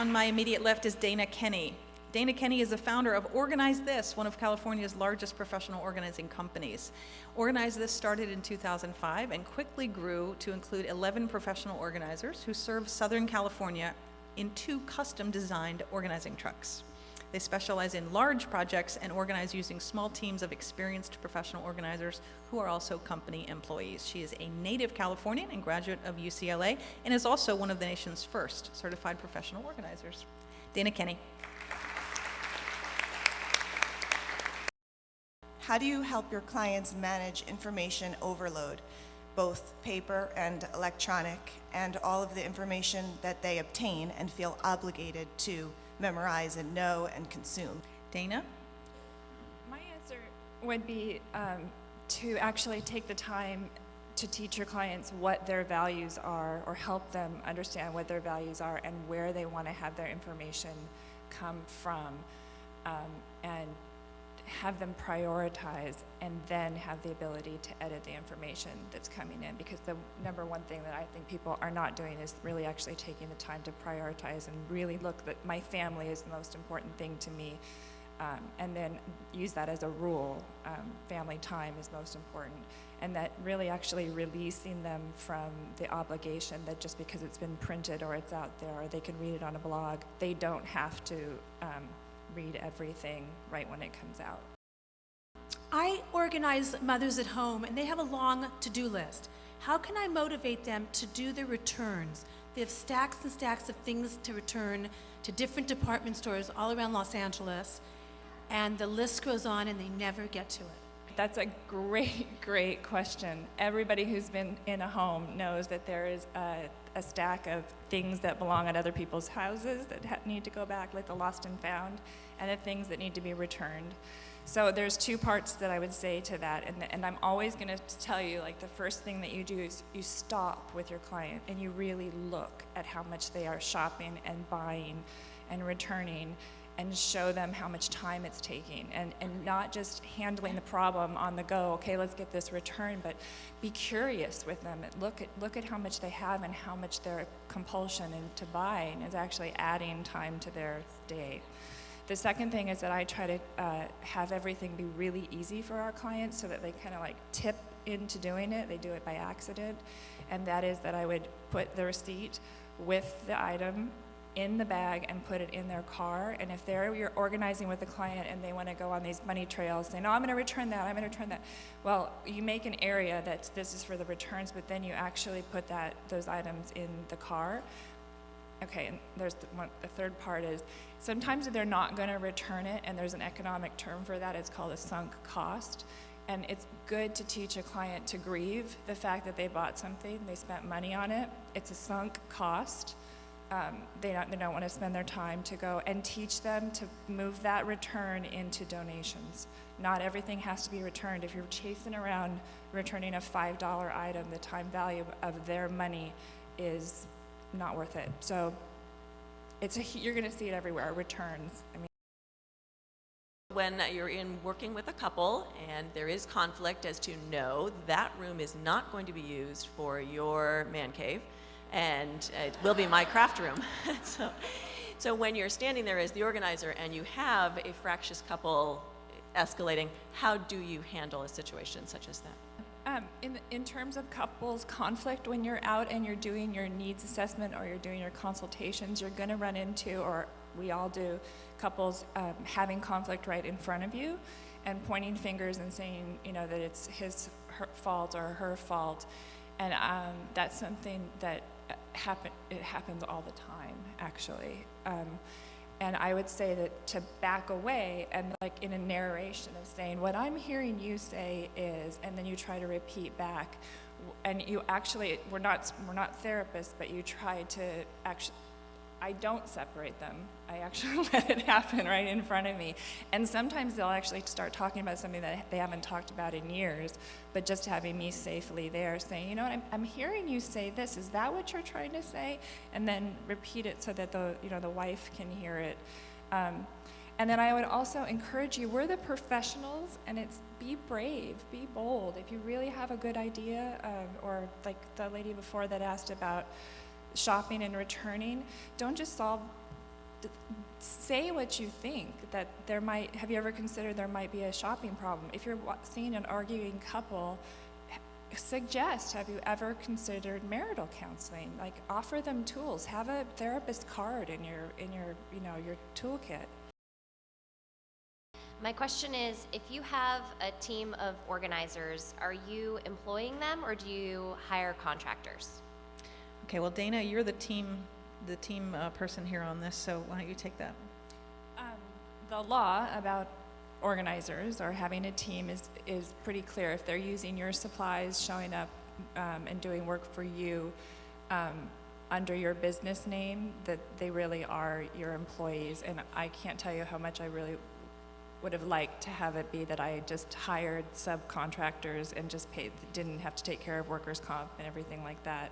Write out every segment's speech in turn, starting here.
On my immediate left is Dana Kenny. Dana Kenny is the founder of organizethis, one of California's largest professional organizing companies. Organizethis started in 2005 and quickly grew to include 11 professional organizers who serve Southern California in 2 custom-designed organizing trucks. They specialize in large projects and organize using small teams of experienced professional organizers who are also company employees. She is a native Californian and graduate of UCLA and is also one of the nation's first certified professional organizers. Dana Kenny. How do you help your clients manage information overload, both paper and electronic, and all of the information that they obtain and feel obligated to memorize and know and consume? Dana? My answer would be to actually take the time to teach your clients what their values are, or help them understand what their values are and where they want to have their information come from, and have them prioritize, and then have the ability to edit the information that's coming in. Because the number one thing that I think people are not doing is really actually taking the time to prioritize and really look that my family is the most important thing to me, and then use that as a rule. Family time is most important, and that really actually releasing them from the obligation that just because it's been printed or it's out there or they can read it on a blog, they don't have to read everything right when it comes out. I organize mothers at home, and they have a long to-do list. How can I motivate them to do their returns? They have stacks and stacks of things to return to different department stores all around Los Angeles, and the list goes on and they never get to it. That's a great question. Everybody who's been in a home knows that there is a stack of things that belong at other people's houses that need to go back, like the lost and found, and the things that need to be returned. So there's 2 parts that I would say to that, and I'm always going to tell you, like, the first thing that you do is you stop with your client and you really look at how much they are shopping and buying and returning, and show them how much time it's taking, and not just handling the problem on the go, okay, let's get this returned, but be curious with them. Look at how much they have and how much their compulsion into buying is actually adding time to their day. The second thing is that I try to have everything be really easy for our clients so that they kind of like tip into doing it. They do it by accident, and that is that I would put the receipt with the item in the bag and put it in their car. And if you're organizing with a client and they want to go on these money trails saying, no, I'm going to return that, I'm going to return that. Well, you make an area that this is for the returns, but then you actually put those items in the car. Okay, and there's the third part is sometimes they're not going to return it, and there's an economic term for that. It's called a sunk cost. And it's good to teach a client to grieve the fact that they bought something, they spent money on it. It's a sunk cost. They don't want to spend their time to go, and teach them to move that return into donations. Not everything has to be returned. If you're chasing around returning a $5 item, the time value of their money is not worth it. So you're going to see it everywhere, returns. I mean, when you're working with a couple and there is conflict as to no, that room is not going to be used for your man cave, and it will be my craft room. So when you're standing there as the organizer and you have a fractious couple escalating, how do you handle a situation such as that? In terms of couples conflict, when you're out and you're doing your needs assessment or you're doing your consultations, you're going to run into, or we all do, couples having conflict right in front of you and pointing fingers and saying, that it's her fault or her fault. And that's something that it happens all the time, actually. And I would say that to back away and like in a narration of saying, what I'm hearing you say is, and then you try to repeat back, and you actually, we're not therapists, but you try to actually, I don't separate them. I actually let it happen right in front of me. And sometimes they'll actually start talking about something that they haven't talked about in years, but just having me safely there saying, I'm hearing you say this. Is that what you're trying to say? And then repeat it so that the wife can hear it. And then I would also encourage you, we're the professionals, and it's be brave, be bold. If you really have a good idea, or like the lady before that asked about shopping and returning, don't just solve say what you think, that there might, have you ever considered there might be a shopping problem? If you're seeing an arguing couple, suggest, have you ever considered marital counseling? Like, offer them tools, have a therapist card in your toolkit. My question is, if you have a team of organizers, are you employing them or do you hire contractors? Okay, well, Dana, you're the team person here on this, so why don't you take that? The law about organizers or having a team is pretty clear. If they're using your supplies, showing up and doing work for you under your business name, that they really are your employees. And I can't tell you how much I really would have liked to have it be that I just hired subcontractors and just didn't have to take care of workers' comp and everything like that.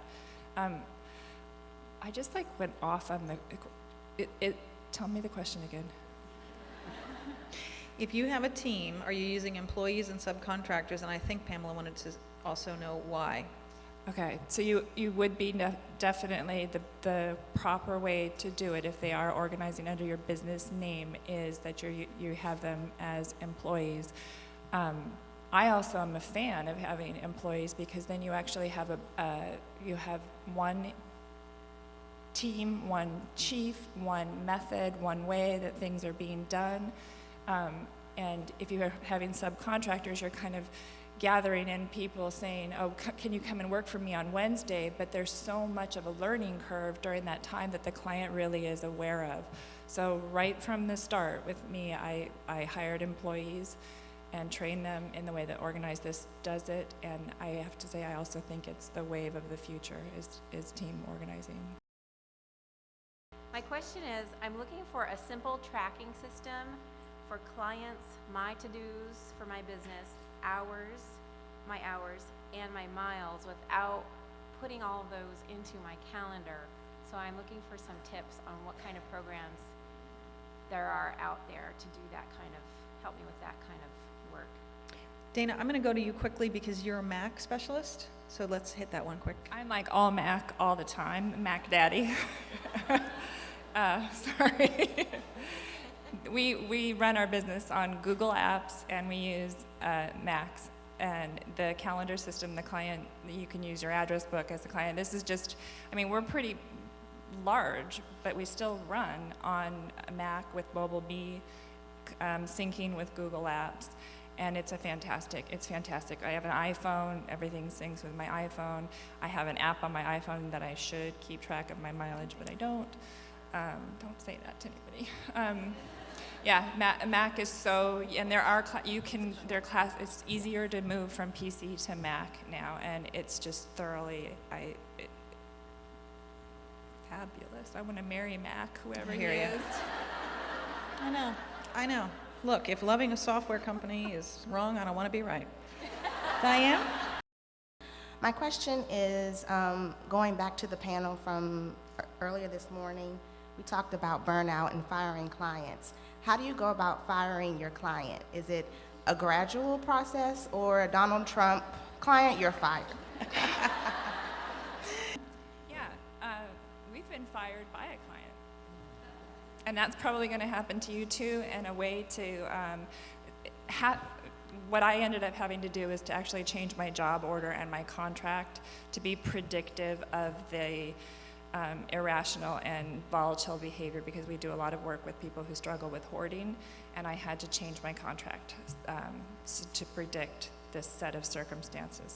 I just went off on tell me the question again. If you have a team, are you using employees and subcontractors? And I think Pamela wanted to also know why. Okay, so you would be definitely the proper way to do it if they are organizing under your business name is that you have them as employees. I also am a fan of having employees because then you actually have you have one team, one chief, one method, one way that things are being done. And if you're having subcontractors, you're kind of gathering in people saying, oh, can you come and work for me on Wednesday? But there's so much of a learning curve during that time that the client really is aware of. So right from the start with me, I hired employees and trained them in the way that organizethis does it. And I have to say, I also think it's the wave of the future is team organizing. My question is, I'm looking for a simple tracking system for clients, my to-dos for my business, my hours, and my miles without putting all of those into my calendar. So I'm looking for some tips on what kind of programs there are out there to do that kind of, help me with that kind of work. Dana, I'm going to go to you quickly because you're a Mac specialist, so let's hit that one quick. I'm like all Mac all the time, Mac Daddy. Sorry. We run our business on Google Apps and we use Macs. And the calendar system, the client, you can use your address book as a client. This is just, I mean, we're pretty large, but we still run on a Mac with Mobile Me, syncing with Google Apps. And it's fantastic. I have an iPhone, everything syncs with my iPhone. I have an app on my iPhone that I should keep track of my mileage, but I don't. Don't say that to anybody. Yeah, Mac is so, and it's easier to move from PC to Mac now, and it's just thoroughly, fabulous. I want to marry Mac, whoever he is. I know. Look, if loving a software company is wrong, I don't want to be right. Diane? My question is, going back to the panel from earlier this morning, we talked about burnout and firing clients. How do you go about firing your client? Is it a gradual process or a Donald Trump client, you're fired? Yeah, we've been fired by a client. And that's probably going to happen to you too, and a way to, what I ended up having to do is to actually change my job order and my contract to be predictive of the irrational and volatile behavior, because we do a lot of work with people who struggle with hoarding, and I had to change my contract to predict this set of circumstances.